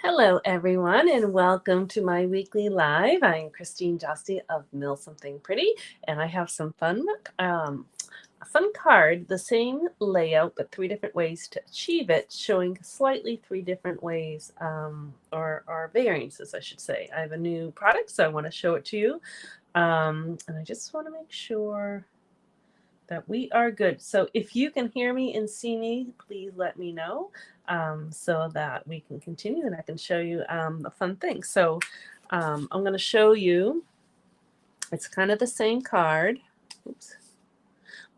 Hello, everyone, and welcome to my weekly live. I'm Christine Josti of Mill Something Pretty, and I have some a fun card, the same layout, but three different ways to achieve it, showing slightly three different ways, or variances, I should say. I have a new product, so I want to show it to you, and I just want to make sure that we are good. So if you can hear me and see me, please let me know so that we can continue and I can show you a fun thing. So I'm going to show you, it's kind of the same card. Oops.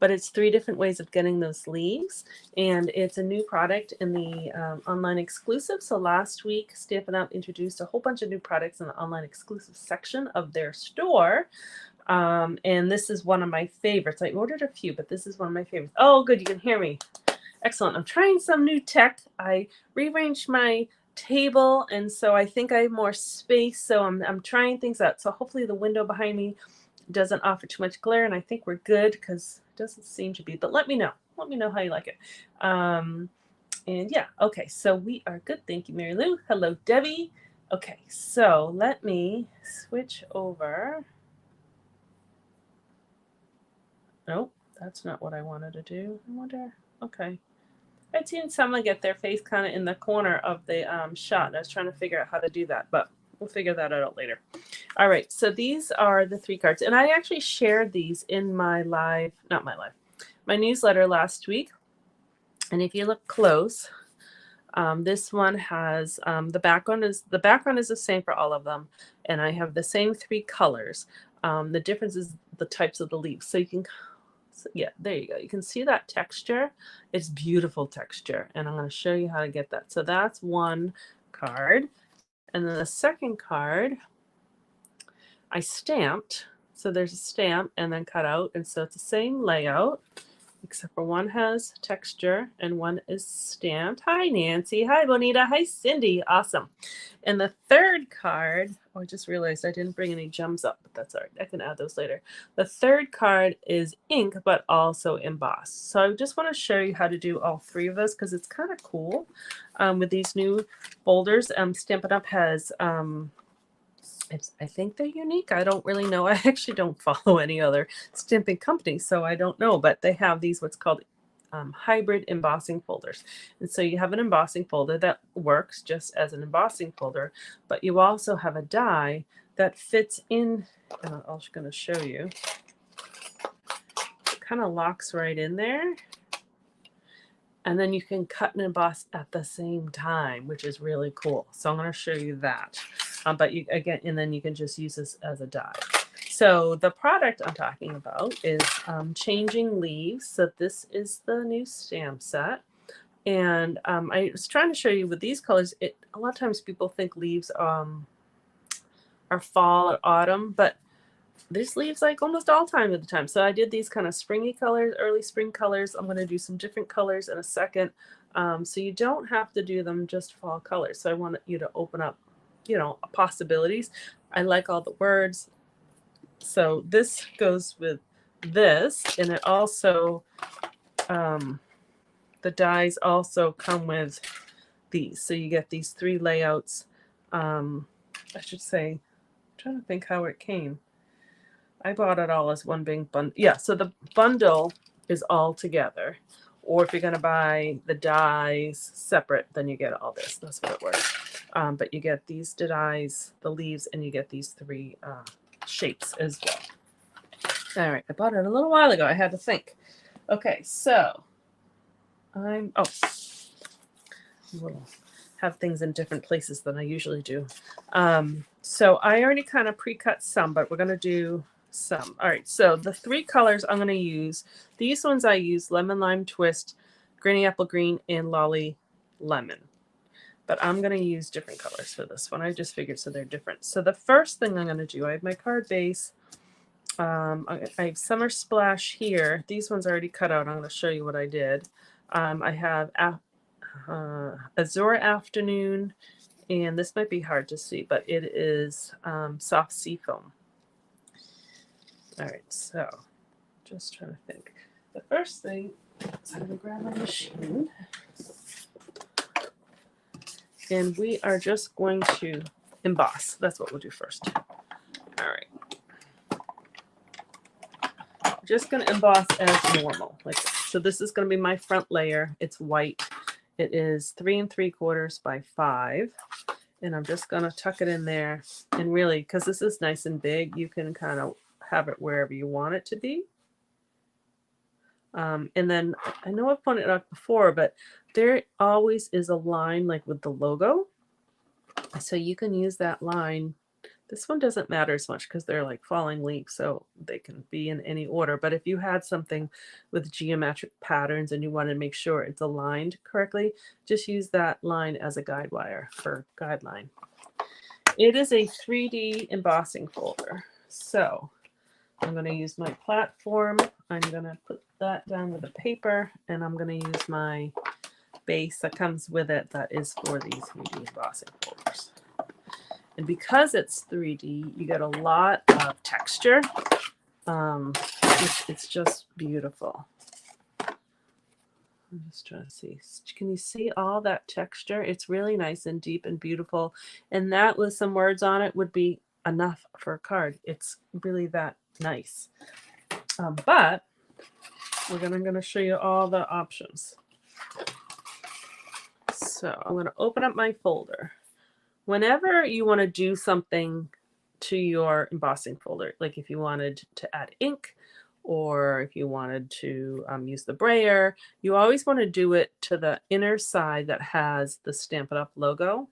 But it's three different ways of getting those leaves, and it's a new product in the online exclusive. So last week, Stampin' Up! Introduced a whole bunch of new products in the online exclusive section of their store. And this is one of my favorites. I ordered a few, but this is one of my favorites. Oh, good, you can hear me. Excellent. I'm trying some new tech. I rearranged my table, and so I think I have more space. So I'm trying things out. So hopefully the window behind me doesn't offer too much glare, and I think we're good because it doesn't seem to be. But let me know. Let me know how you like it. And yeah, okay. So we are good. Thank you, Mary Lou. Hello, Debbie. Okay, so let me switch over. Nope, that's not what I wanted to do. I wonder, okay. I'd seen someone get their face kind of in the corner of the shot. I was trying to figure out how to do that, but we'll figure that out later. All right, so these are the three cards. And I actually shared these in my live, not my live, my newsletter last week. And if you look close, this one has the background is the same for all of them, and I have the same three colors. The difference is the types of the leaves. So you can, yeah, there you go. You can see that texture. It's beautiful texture, and I'm going to show you how to get that. So that's one card, and then the second card I stamped. So there's a stamp and then cut out, and so it's the same layout, except for one has texture and one is stamped. Hi, Nancy. Hi, Bonita. Hi, Cindy. Awesome. And the third card, oh, I just realized I didn't bring any gems up, but that's all right. I can add those later. The third card is ink, but also embossed. So I just want to show you how to do all three of those because it's kind of cool with these new folders. Stampin' Up! Has I think they're unique. I don't really know. I actually don't follow any other stamping company, so I don't know. But they have these what's called hybrid embossing folders. And so you have an embossing folder that works just as an embossing folder, but you also have a die that fits in. I'm going to show you. It kind of locks right in there. And then you can cut and emboss at the same time, which is really cool. So I'm going to show you that. But you again, and then you can just use this as a die. So the product I'm talking about is Changing Leaves. So this is the new stamp set. And I was trying to show you with these colors, a lot of times people think leaves are fall or autumn, but there's leaves like almost all time of the time. So I did these kind of springy colors, early spring colors. I'm going to do some different colors in a second. So you don't have to do them just fall colors. So I want you to open up, possibilities. I like all the words. So this goes with this, and it also, the dies also come with these. So you get these three layouts. I should say, I'm trying to think how it came. I bought it all as one big bundle. Yeah, so the bundle is all together. Or if you're going to buy the dies separate, then you get all this. That's what it works. But you get these dies, the leaves, and you get these three shapes as well. All right, I bought it a little while ago. I had to think. Okay, so I will have things in different places than I usually do. So I already kind of pre-cut some, but we're going to do some. All right, so the three colors I'm going to use, these ones I use Lemon Lime Twist, Granny Apple Green, and Lolly Lemon. But I'm going to use different colors for this one. I just figured so they're different. So the first thing I'm going to do, I have my card base. I have Summer Splash here. These ones are already cut out. I'm going to show you what I did. I have Azure Afternoon, and this might be hard to see, but it is Soft Seafoam. All right, so just trying to think. The first thing is I'm going to grab my machine. And we are just going to emboss. That's what we'll do first. All right. Just going to emboss as normal. Like so this is going to be my front layer. It's white. It is 3 3/4 by 5. And I'm just going to tuck it in there. And really, because this is nice and big, you can kind of have it wherever you want it to be. And then I know I've pointed it out before, but there always is a line like with the logo. So you can use that line. This one doesn't matter as much because they're like falling leaves, so they can be in any order. But if you had something with geometric patterns and you want to make sure it's aligned correctly, just use that line as a guide wire for guideline. It is a 3D embossing folder. So I'm going to use my platform. I'm going to put that down with the paper, and I'm going to use my base that comes with it that is for these 3D embossing folders. And because it's 3D, you get a lot of texture. It's just beautiful. I'm just trying to see. Can you see all that texture? It's really nice and deep and beautiful. And that with some words on it would be enough for a card. It's really that nice. But I'm going to show you all the options. So I'm going to open up my folder. Whenever you want to do something to your embossing folder, like if you wanted to add ink or if you wanted to use the brayer, you always want to do it to the inner side that has the Stampin' Up! Logo.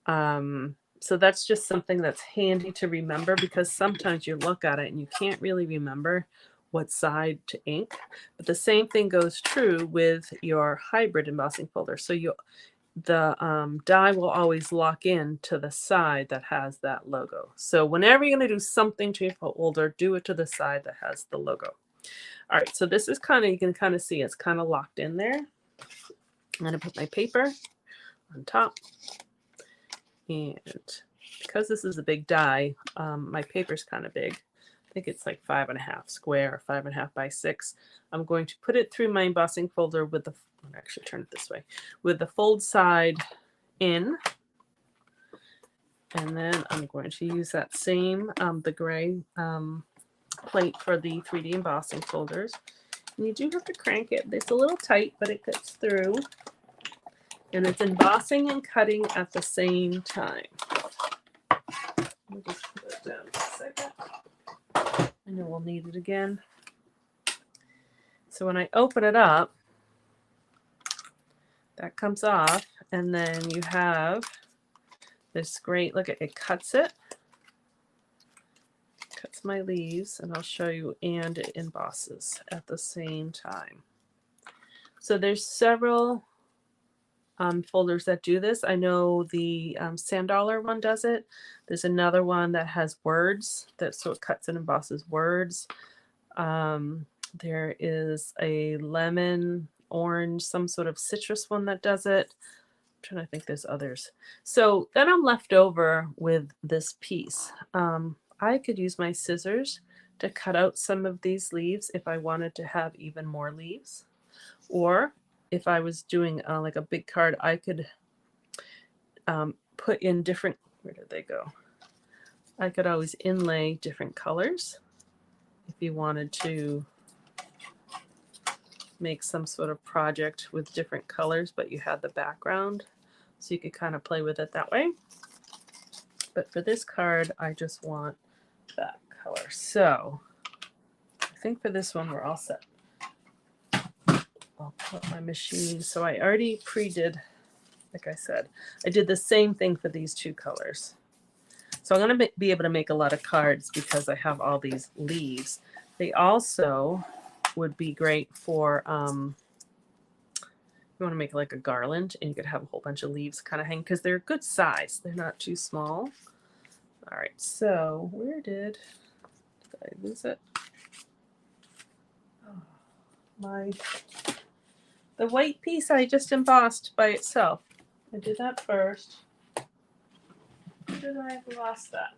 So that's just something that's handy to remember because sometimes you look at it and you can't really remember what side to ink. But the same thing goes true with your hybrid embossing folder. So the die will always lock in to the side that has that logo. So whenever you're going to do something to your folder, do it to the side that has the logo. All right, so this is kind of, you can kind of see it's kind of locked in there. I'm going to put my paper on top. And because this is a big die, my paper's kind of big. I think it's like 5.5 square, 5.5 by 6. I'm going to put it through my embossing folder with the, actually turn it this way, with the fold side in. And then I'm going to use that same, the gray plate for the 3D embossing folders. And you do have to crank it. It's a little tight, but it gets through. And it's embossing and cutting at the same time. Let me just put it down a second. I know we'll need it again. So when I open it up, that comes off, and then you have this great, look at it, cuts it. Cuts my leaves, and I'll show you, and it embosses at the same time. So there's several folders that do this. I know the Sand Dollar one does it. There's another one that has words, that so it cuts and embosses words. There is a lemon, orange, some sort of citrus one that does it. I'm trying to think, there's others. So then I'm left over with this piece. I could use my scissors to cut out some of these leaves if I wanted to have even more leaves. Or if I was doing like a big card, I could put in different, where did they go? I could always inlay different colors if you wanted to make some sort of project with different colors, but you had the background. So you could kind of play with it that way. But for this card, I just want that color. So I think for this one, we're all set. I'll put my machine. So I already pre-did, like I said, I did the same thing for these two colors. So I'm going to be able to make a lot of cards because I have all these leaves. They also would be great for, you want to make like a garland, and you could have a whole bunch of leaves kind of hang, because they're a good size. They're not too small. All right, so where did I lose it? Oh, the white piece I just embossed by itself. I did that first. Where did I have lost that?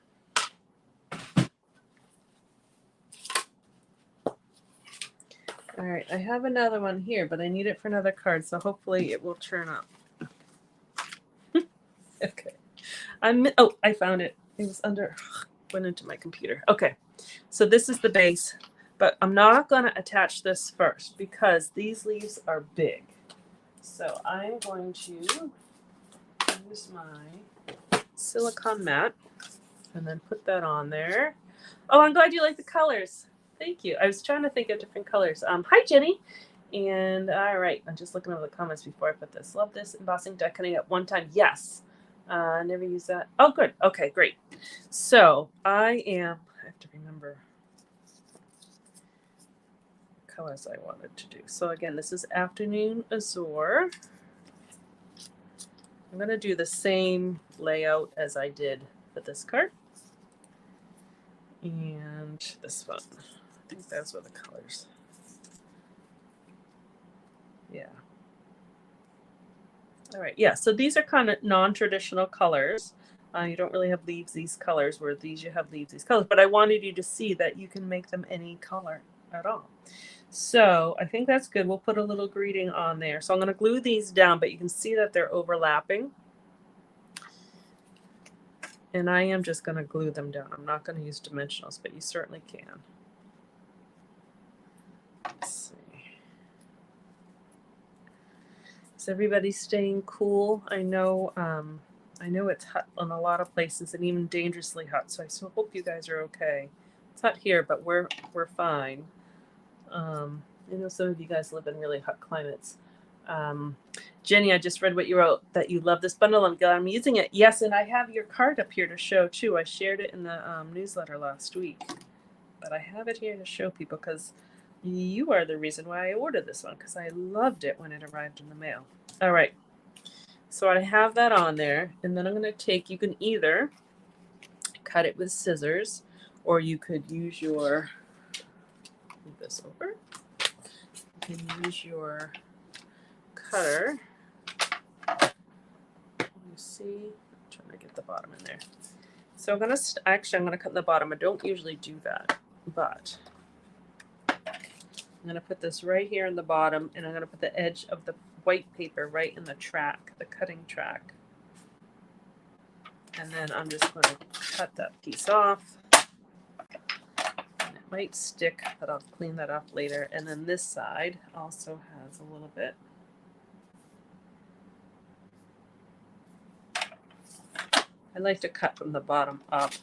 All right, I have another one here, but I need it for another card, so hopefully it will turn up. Okay. I found it. It was went into my computer. Okay. So this is the base, but I'm not going to attach this first because these leaves are big. So I'm going to use my silicone mat and then put that on there. Oh, I'm glad you like the colors. Thank you. I was trying to think of different colors. Hi, Jenny. And all right, I'm just looking over the comments before I put this. Love this embossing decorating at one time. Yes. Never use that. Oh, good. Okay, great. So I have to remember colors I wanted to do. So again, this is Afternoon Azure. I'm going to do the same layout as I did for this card. And this one. I think those were the colors. Yeah. All right. Yeah. So these are kind of non-traditional colors. You don't really have leaves these colors, where these you have leaves these colors. But I wanted you to see that you can make them any color at all. So I think that's good. We'll put a little greeting on there. So I'm going to glue these down, but you can see that they're overlapping. And I am just going to glue them down. I'm not going to use dimensionals, but you certainly can. Let's see. Is everybody staying cool? I know it's hot in a lot of places and even dangerously hot. So I hope you guys are okay. It's hot here, but we're fine. I know some of you guys live in really hot climates. Jenny, I just read what you wrote, that you love this bundle. I'm glad I'm using it. Yes, and I have your card up here to show too. I shared it in the newsletter last week, but I have it here to show people because you are the reason why I ordered this one, because I loved it when it arrived in the mail. All right, so I have that on there, and then I'm going to you can either cut it with scissors, or you could use your, move this over, you can use your cutter. You see, I'm trying to get the bottom in there. So I'm gonna I'm gonna cut the bottom. I don't usually do that, but I'm gonna put this right here in the bottom, and I'm gonna put the edge of the white paper right in the track, the cutting track. And then I'm just going to cut that piece off. And it might stick, but I'll clean that up later. And then this side also has a little bit. I like to cut from the bottom up.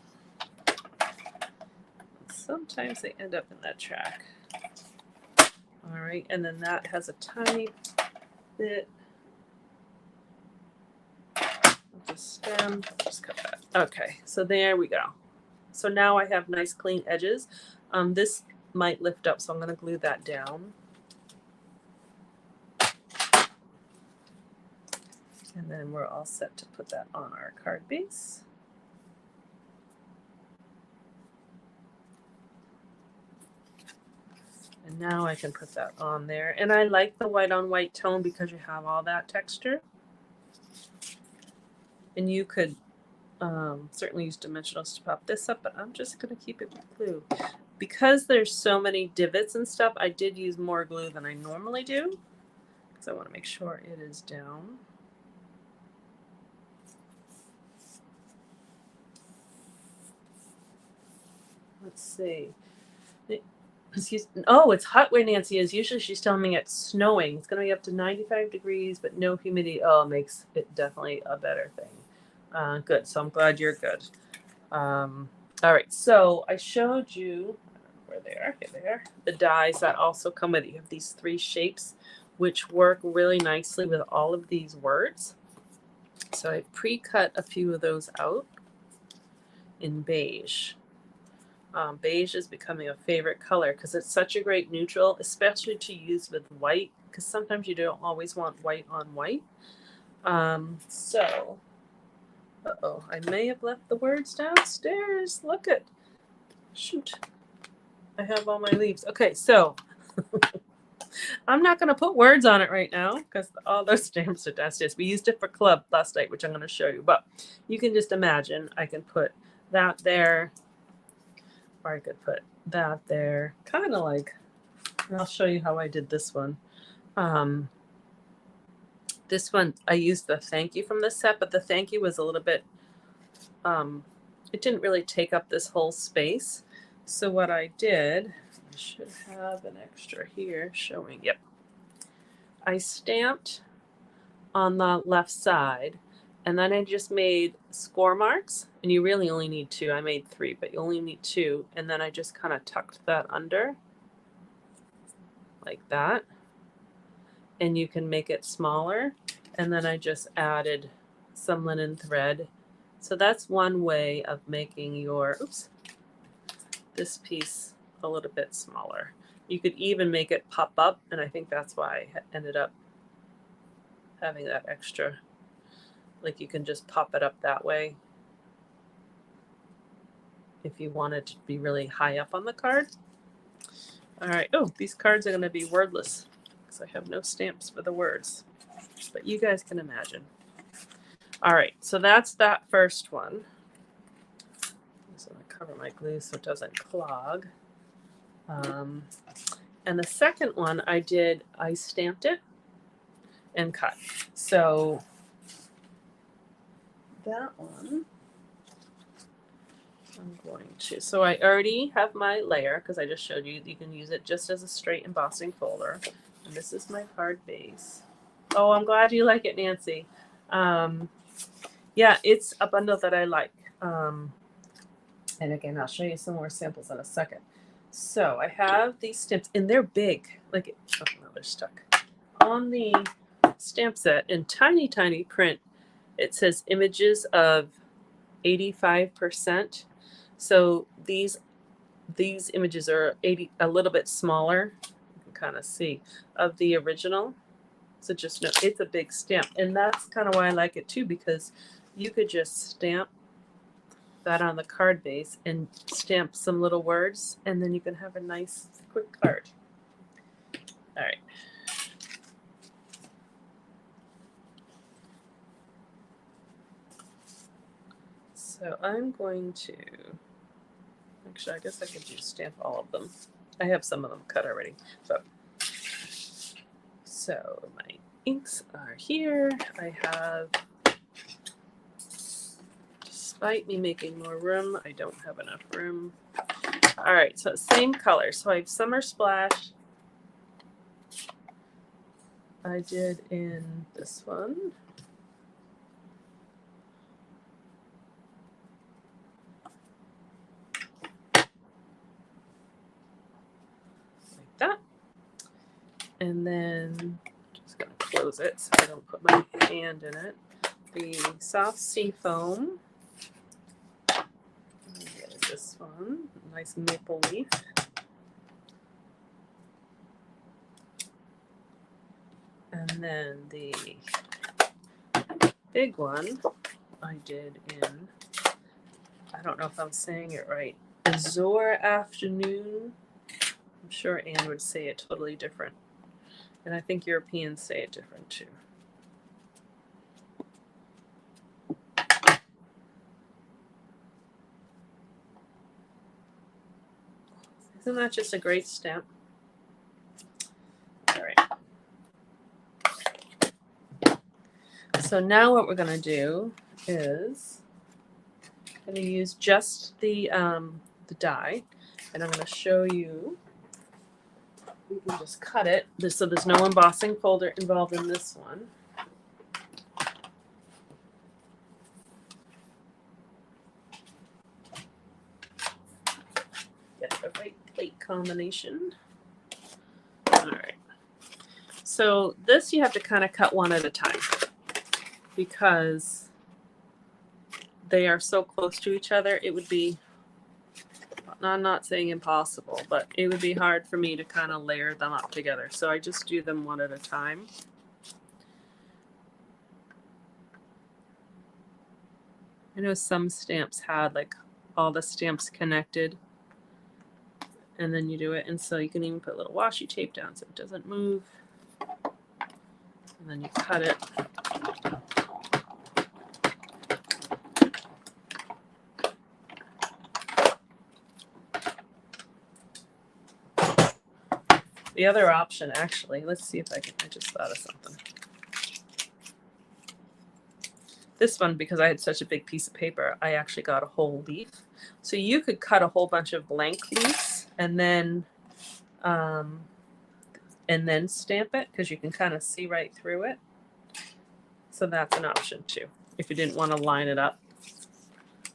Sometimes they end up in that track. All right, and then that has a tiny bit of the stem. Just cut that. Okay, so there we go. So now I have nice clean edges. This might lift up, so I'm going to glue that down. And then we're all set to put that on our card base. And now I can put that on there. And I like the white on white tone because you have all that texture. And you could certainly use dimensionals to pop this up, but I'm just going to keep it with glue. Because there's so many divots and stuff, I did use more glue than I normally do, because I want to make sure it is down. Let's see. Oh, it's hot where Nancy is. Usually she's telling me it's snowing. It's going to be up to 95 degrees, but no humidity. Oh, it makes it definitely a better thing. Good. So I'm glad you're good. All right. So I showed you where they are. Here they are. The dies that also come with it. You have these 3 shapes, which work really nicely with all of these words. So I pre-cut a few of those out in beige. Beige is becoming a favorite color because it's such a great neutral, especially to use with white, because sometimes you don't always want white on white. So, I may have left the words downstairs. Look at, shoot, I have all my leaves. Okay, so I'm not going to put words on it right now because all those stamps are downstairs. We used it for club last night, which I'm going to show you, but you can just imagine I can put that there. Or I could put that there, kind of like, and I'll show you how I did this one. This one, I used the thank you from the set, but the thank you was a little bit, it didn't really take up this whole space. So what I did, I should have an extra here showing, yep. I stamped on the left side, and then I just made score marks, and you really only need 2. I made 3, but you only need 2. And then I just kind of tucked that under like that. And you can make it smaller. And then I just added some linen thread. So that's one way of making your, oops, this piece a little bit smaller. You could even make it pop up, and I think that's why I ended up having that extra. Like you can just pop it up that way if you want it to be really high up on the card. All right. Oh, these cards are going to be wordless because I have no stamps for the words, but you guys can imagine. All right, so that's that first one. I'm just going to cover my glue so it doesn't clog. And the second one I stamped it and cut. So that one I'm going to, so I already have my layer because I just showed you you can use it just as a straight embossing folder. And this is my card base. Oh, I'm glad you like it, Nancy. Yeah, it's a bundle that I like. And again, I'll show you some more samples in a second. So I have these stamps, and they're big. Like, oh no, they're stuck. On the stamp set, in tiny, tiny print, it says images of 85%. So these images are a little bit smaller. You can kind of see of the original. So just know it's a big stamp, and that's kind of why I like it too, because you could just stamp that on the card base and stamp some little words, and then you can have a nice quick card. All right. So I'm going to, actually I guess I could just stamp all of them. I have some of them cut already. So my inks are here. I have, despite me making more room, I don't have enough room. All right, so same color. So I have Summer Splash. I did in this one. Like that. And then just gonna close it so I don't put my hand in it. The Soft Sea Foam. This one, nice maple leaf. And then the big one I did in, I don't know if I'm saying it right, Azure Afternoon. I'm sure Anne would say it totally different. And I think Europeans say it different too. Isn't that just a great stamp? All right. So now what we're going to do is I'm going to use just the die, and I'm going to show you. We can just cut it. So there's no embossing folder involved in this one. Get the right plate combination. All right. So this you have to kind of cut one at a time because they are so close to each other. It would be, I'm not saying impossible, but it would be hard for me to kind of layer them up together. So I just do them one at a time. I know some stamps had like all the stamps connected, and then you do it. And so you can even put a little washi tape down so it doesn't move. And then you cut it. The other option, actually, let's see if I just thought of something. This one, because I had such a big piece of paper, I actually got a whole leaf. So you could cut a whole bunch of blank leaves and then stamp it, because you can kind of see right through it. So that's an option too, if you didn't want to line it up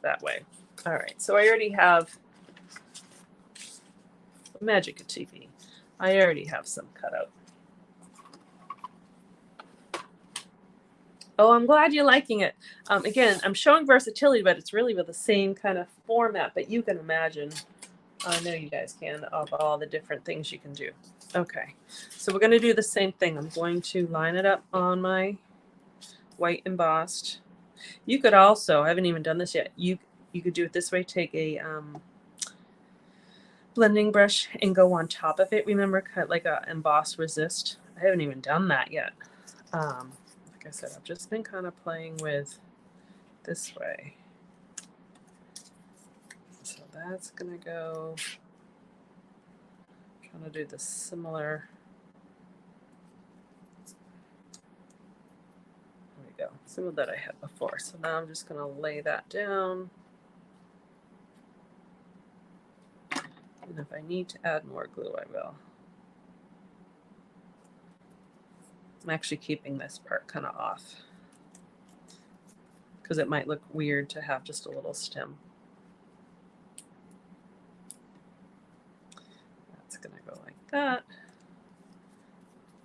that way. All right, so I already have Magic of TV. I already have some cut out. Oh, I'm glad you're liking it. Again, I'm showing versatility, but it's really with the same kind of format, but you can imagine, I know you guys can, of all the different things you can do. Okay, so we're going to do the same thing. I'm going to line it up on my white embossed. You could also, I haven't even done this yet, you could do it this way. Take a blending brush and go on top of it. Remember, cut like a emboss resist. I haven't even done that yet. Like I said, I've just been kind of playing with this way. So that's gonna go, I'm trying to do the similar, there we go, similar that I had before. So now I'm just gonna lay that down. And if I need to add more glue, I will. I'm actually keeping this part kind of off because it might look weird to have just a little stem. That's going to go like that.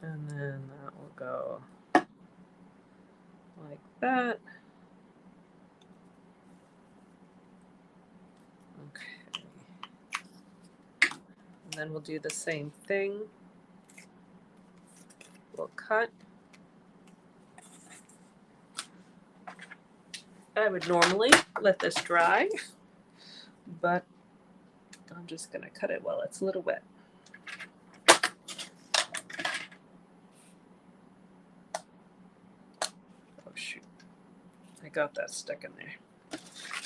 And then that will go like that. Okay. And then we'll do the same thing. We'll cut. I would normally let this dry, but I'm just going to cut it while it's a little wet. Oh shoot, I got that stuck in there.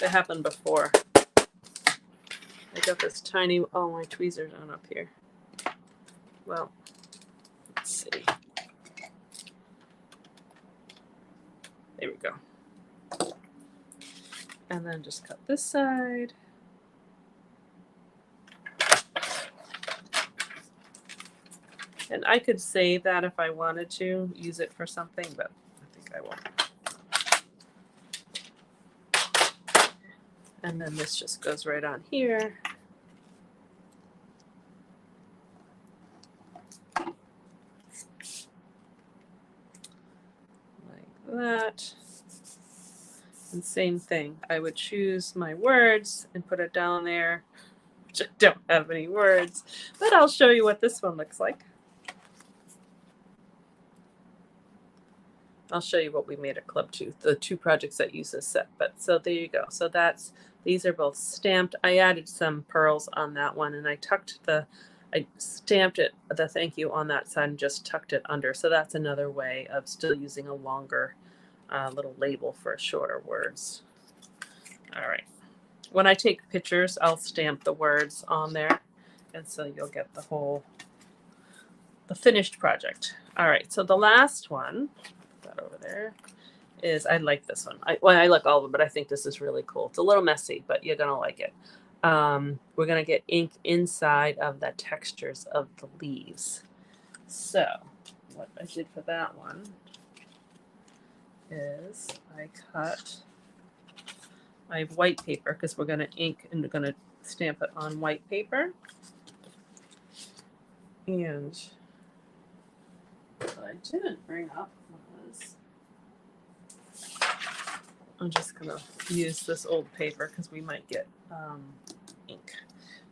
That happened before. I got this tiny, oh, my tweezers aren't up here. Well, let's see. There we go. And then just cut this side. And I could save that if I wanted to, use it for something, but I think I won't. And then this just goes right on here. Like that. And same thing, I would choose my words and put it down there, which I don't have any words, but I'll show you what this one looks like. I'll show you what we made at Club 2, the 2 projects that use this set. But so there you go. So that's, these are both stamped. I added some pearls on that one, and I stamped it, the thank you, on that side and just tucked it under. So that's another way of still using a longer little label for shorter words. All right. When I take pictures, I'll stamp the words on there, and so you'll get the finished project. All right. So the last one, that over there, is, I like this one. I like all of them, but I think this is really cool. It's a little messy, but you're gonna like it. We're gonna get ink inside of the textures of the leaves. So what I did for that one is I have white paper, because we're going to ink and we're going to stamp it on white paper. And what I didn't bring up was, I'm just going to use this old paper because we might get ink.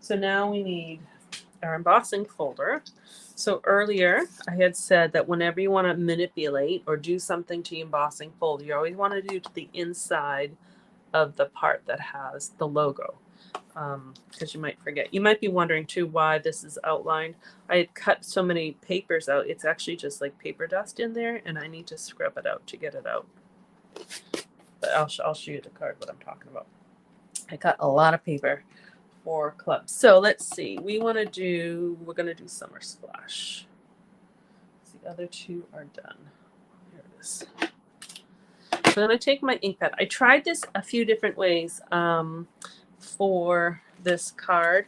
So now we need our embossing folder. So earlier I had said that whenever you want to manipulate or do something to your embossing folder, you always want to do to the inside of the part that has the logo, because you might forget. You might be wondering too why this is outlined. I had cut so many papers out. It's actually just like paper dust in there, and I need to scrub it out to get it out. But I'll show you the card what I'm talking about. I cut a lot of paper for Club. So let's see. We're going to do Summer Splash. The other 2 are done. Here it is. So I'm going to take my ink pad. I tried this a few different ways for this card.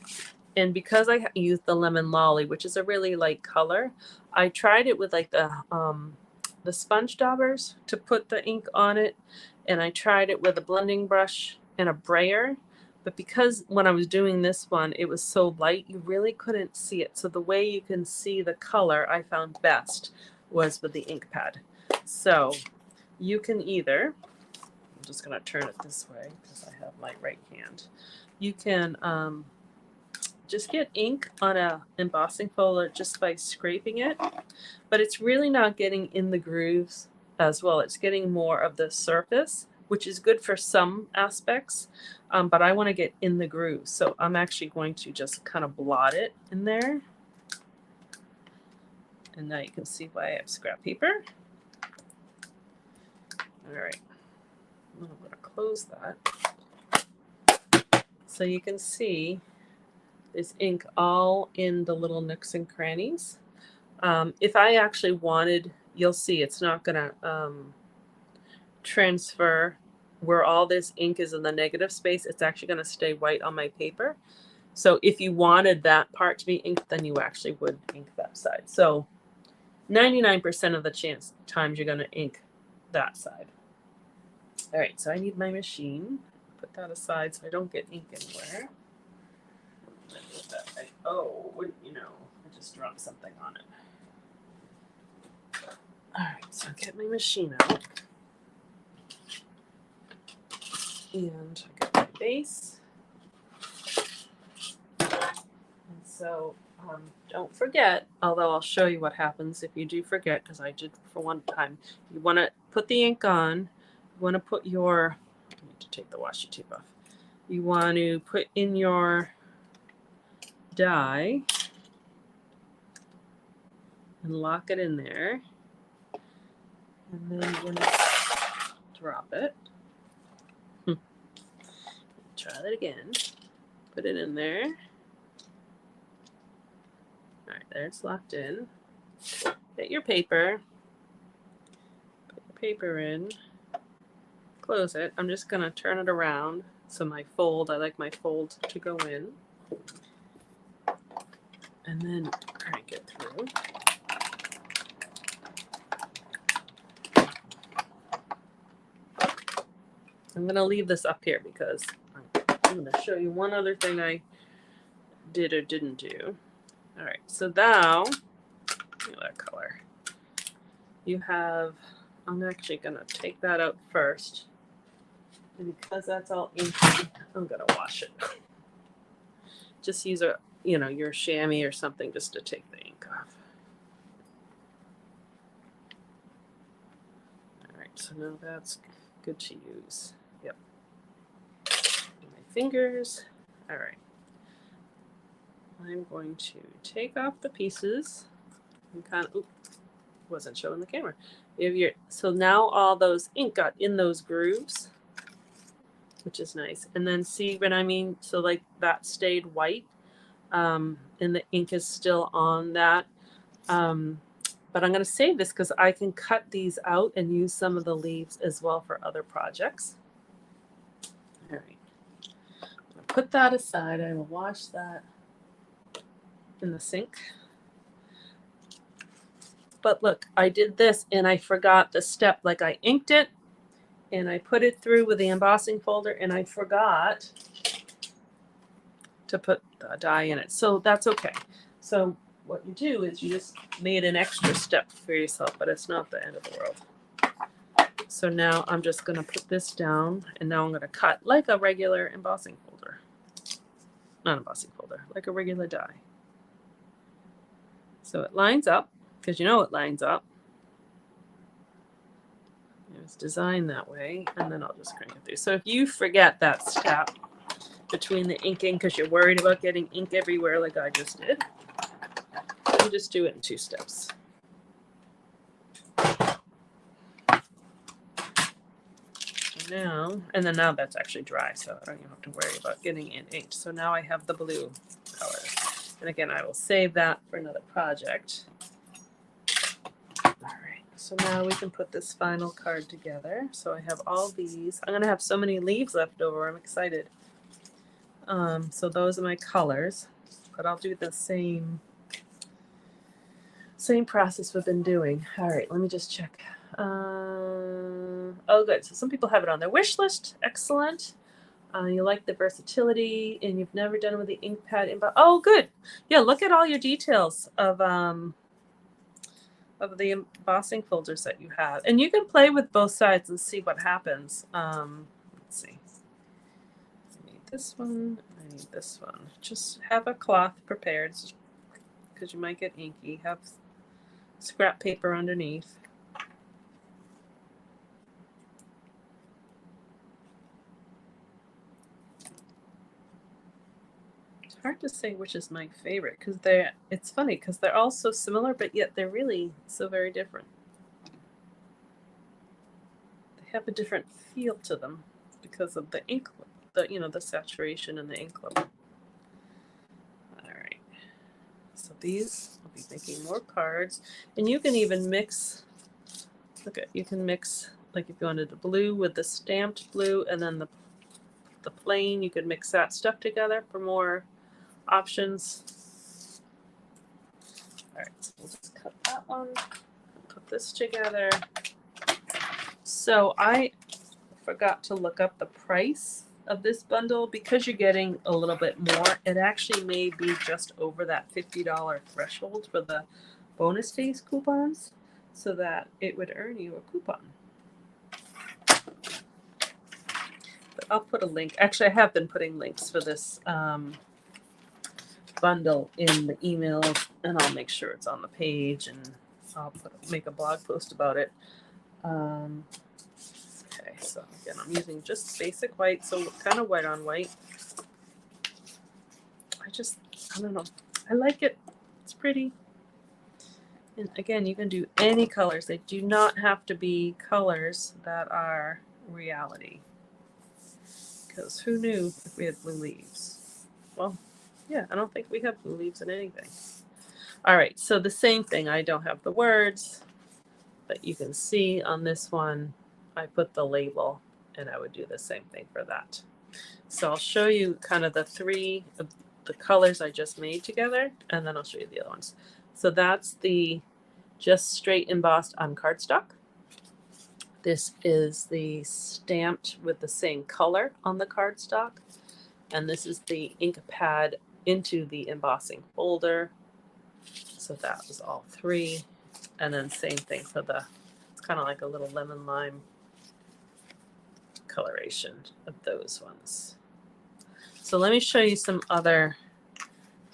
And because I used the Lemon Lolly, which is a really light color, I tried it with like the sponge daubers to put the ink on it. And I tried it with a blending brush and a brayer. But because when I was doing this one, it was so light, you really couldn't see it. So the way you can see the color I found best was with the ink pad. So you can either, I'm just going to turn it this way because I have my right hand. You can just get ink on a embossing folder just by scraping it, but it's really not getting in the grooves as well. It's getting more of the surface, which is good for some aspects, but I want to get in the grooves. So I'm actually going to just kind of blot it in there. And now you can see why I have scrap paper. All right, I'm going to close that. So you can see there's ink all in the little nooks and crannies. If I actually wanted, you'll see it's not going to transfer where all this ink is in the negative space. It's actually going to stay white on my paper. So if you wanted that part to be inked, then you actually would ink that side. So 99% of the times you're going to ink that side. All right, so I need my machine. Put that aside so I don't get ink anywhere. Oh, wouldn't you know, I just dropped something on it. All right, so get my machine out. And I got my base. And so don't forget, although I'll show you what happens if you do forget, because I did for one time. You want to put the ink on. You want to put your, I need to take the washi tape off. You want to put in your die and lock it in there. And then you're going to drop it. Try that again. Put it in there. All right, there it's locked in. Get your paper. Put your paper in. Close it. I'm just going to turn it around. So my fold, I like my fold to go in. And then crank it through. I'm going to leave this up here because I'm going to show you one other thing I did or didn't do. All right, so now, that color. You have, I'm actually going to take that out first. And because that's all inky, I'm going to wash it. Just use a, your chamois or something just to take the ink off. All right, so now that's good to use. Yep. My fingers. All right. I'm going to take off the pieces and kind of, wasn't showing the camera. So now all those ink got in those grooves, which is nice. And then see what I mean? So like that stayed white, and the ink is still on that. But I'm going to save this because I can cut these out and use some of the leaves as well for other projects. All right. I'll put that aside. I will wash that in the sink. But look, I did this and I forgot the step. Like I inked it and I put it through with the embossing folder and I forgot to put the die in it. So that's okay. So what you do is you just made an extra step for yourself, but it's not the end of the world. So now I'm just going to put this down and now I'm going to cut like a regular embossing folder. Not embossing folder, like a regular die. So it lines up, because it lines up. It's designed that way, and then I'll just crank it through. So if you forget that step between the inking because you're worried about getting ink everywhere like I just did, you just do it in 2 steps. Now that's actually dry, so I don't even have to worry about getting it inked. So now I have the blue color. And again, I will save that for another project. All right, So now we can put this final card together. So I have all these. I'm gonna have so many leaves left over. I'm excited. So those are my colors, but I'll do the same process we've been doing. All right, let me just check. Oh, good. So some people have it on their wish list. Excellent. You like the versatility, and you've never done it with the ink pad. Oh, good. Yeah, look at all your details of the embossing folders that you have, and you can play with both sides and see what happens. Let's see. I need this one. I need this one. Just have a cloth prepared because you might get inky. Have scrap paper underneath. It's hard to say which is my favorite because it's funny because they're all so similar, but yet they're really so very different. They have a different feel to them because of the ink, the saturation in the ink level. All right. So these, I'll be making more cards, and you can even mix. Look at, you can mix, like if you wanted the blue with the stamped blue, and then the plain, you could mix that stuff together for more options. All right, so we'll just cut that one, put this together. So I forgot to look up the price of this bundle. Because you're getting a little bit more, it actually may be just over that $50 threshold for the bonus days coupons, so that it would earn you a coupon. But I'll put a link. Actually, I have been putting links for this bundle in the emails, and I'll make sure it's on the page, and I'll make a blog post about it. Okay, so again, I'm using just basic white, so kind of white on white. I don't know. I like it. It's pretty. And again, you can do any colors. They do not have to be colors that are reality. Because who knew if we had blue leaves? Well, yeah, I don't think we have blue leaves in anything. All right, so the same thing. I don't have the words, but you can see on this one, I put the label, and I would do the same thing for that. So I'll show you kind of the three of the colors I just made together, and then I'll show you the other ones. So that's the just straight embossed on cardstock. This is the stamped with the same color on the cardstock. And this is the ink pad into the embossing folder. So that was all three. And then same thing for it's kind of like a little lemon lime coloration of those ones. So let me show you some other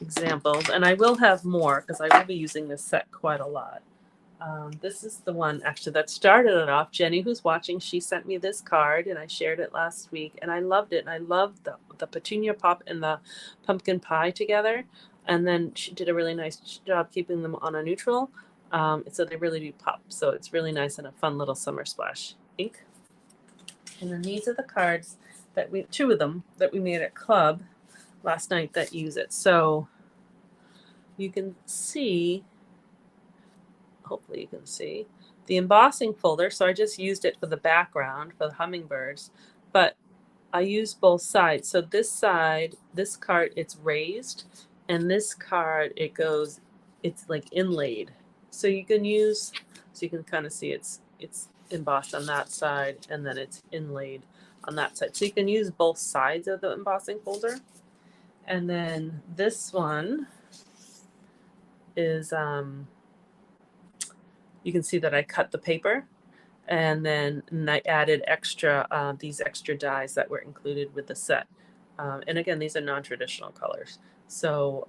examples, and I will have more because I will be using this set quite a lot. This is the one actually that started it off. Jenny, who's watching, she sent me this card, and I shared it last week, and I loved it. And I loved the petunia pop and the pumpkin pie together. And then she did a really nice job keeping them on a neutral, so they really do pop. So it's really nice and a fun little summer splash ink. And then these are the cards that two of them that we made at club last night that use it. So you can see, hopefully you can see the embossing folder. So I just used it for the background for the hummingbirds, but I used both sides. So this side, this card, it's raised, and this card, it's like inlaid. So you can kind of see it's embossed on that side, and then it's inlaid on that side. So you can use both sides of the embossing folder. And then this one is, you can see that I cut the paper, and then I added these extra dies that were included with the set. And again, these are non-traditional colors. So,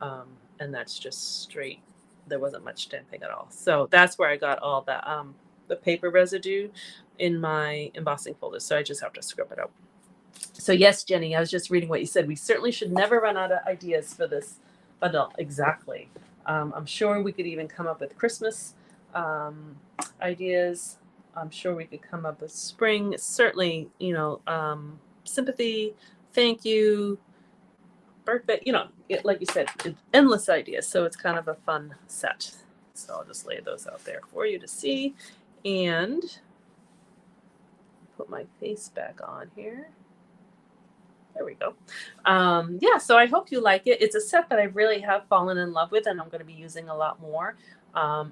and that's just straight. There wasn't much stamping at all. So that's where I got all the paper residue in my embossing folder. So I just have to scrub it out. So yes, Jenny, I was just reading what you said. We certainly should never run out of ideas for this bundle. Exactly. I'm sure we could even come up with Christmas ideas. I'm sure we could come up with spring. Certainly, sympathy, thank you, birthday. Like you said, endless ideas. So it's kind of a fun set. So I'll just lay those out there for you to see. And put my face back on here. There we go. Yeah, so I hope you like it. It's a set that I really have fallen in love with, and I'm going to be using a lot more.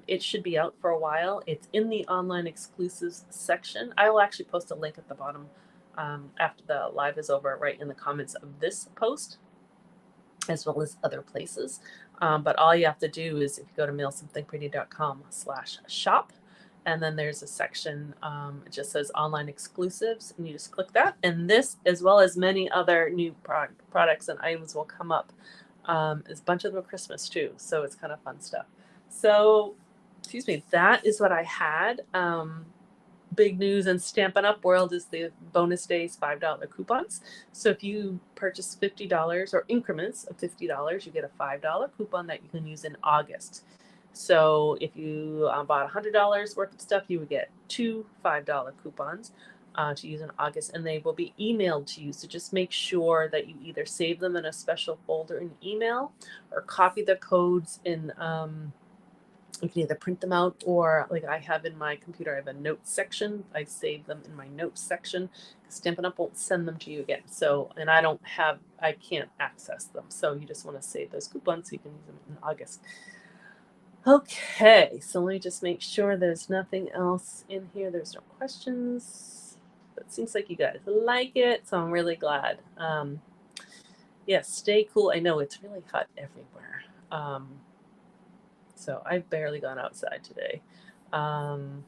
It should be out for a while. It's in the online exclusives section. I will actually post a link at the bottom after the live is over, right in the comments of this post, as well as other places. But all you have to do is, if you go to mailsomethingpretty.com/shop, and then there's a section, it just says online exclusives, and you just click that. And this, as well as many other new products and items, will come up. There's a bunch of them at Christmas too, so it's kind of fun stuff. So, excuse me, that is what I had. Big news in Stampin' Up! World is the bonus days $5 coupons. So if you purchase $50 or increments of $50, you get a $5 coupon that you can use in August. So if you bought $100 worth of stuff, you would get two $5 coupons to use in August, and they will be emailed to you. So just make sure that you either save them in a special folder in email or copy the codes in. You can either print them out, or like I have in my computer, I have a notes section. I save them in my notes section. Stampin' Up! Won't send them to you again. So, and I can't access them. So you just want to save those coupons so you can use them in August. Okay, so let me just make sure there's nothing else in here. There's no questions. But it seems like you guys like it, so I'm really glad. Yeah, stay cool. I know it's really hot everywhere. So I've barely gone outside today. And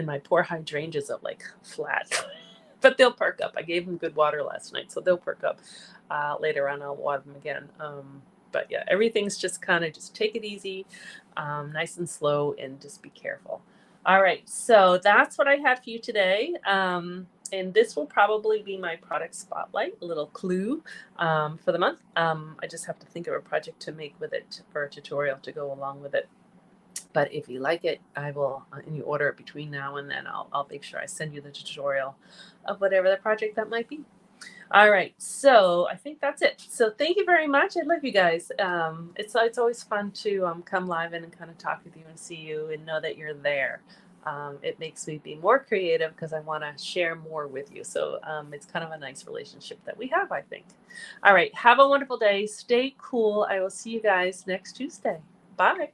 my poor hydrangeas are like flat, but they'll perk up. I gave them good water last night, so they'll perk up. Later on, I'll water them again. But yeah, everything's just kind of just take it easy, nice and slow, and just be careful. All right, so that's what I had for you today. And this will probably be my product spotlight, a little clue for the month. I just have to think of a project to make with it for a tutorial to go along with it. But if you like it, I will, and you order it between now and then, I'll make sure I send you the tutorial of whatever the project that might be. All right, so I think that's it. So thank you very much. I love you guys. It's always fun to come live in and kind of talk with you and see you and know that you're there. It makes me be more creative because I want to share more with you. So it's kind of a nice relationship that we have, I think. All right, have a wonderful day. Stay cool. I will see you guys next Tuesday. Bye.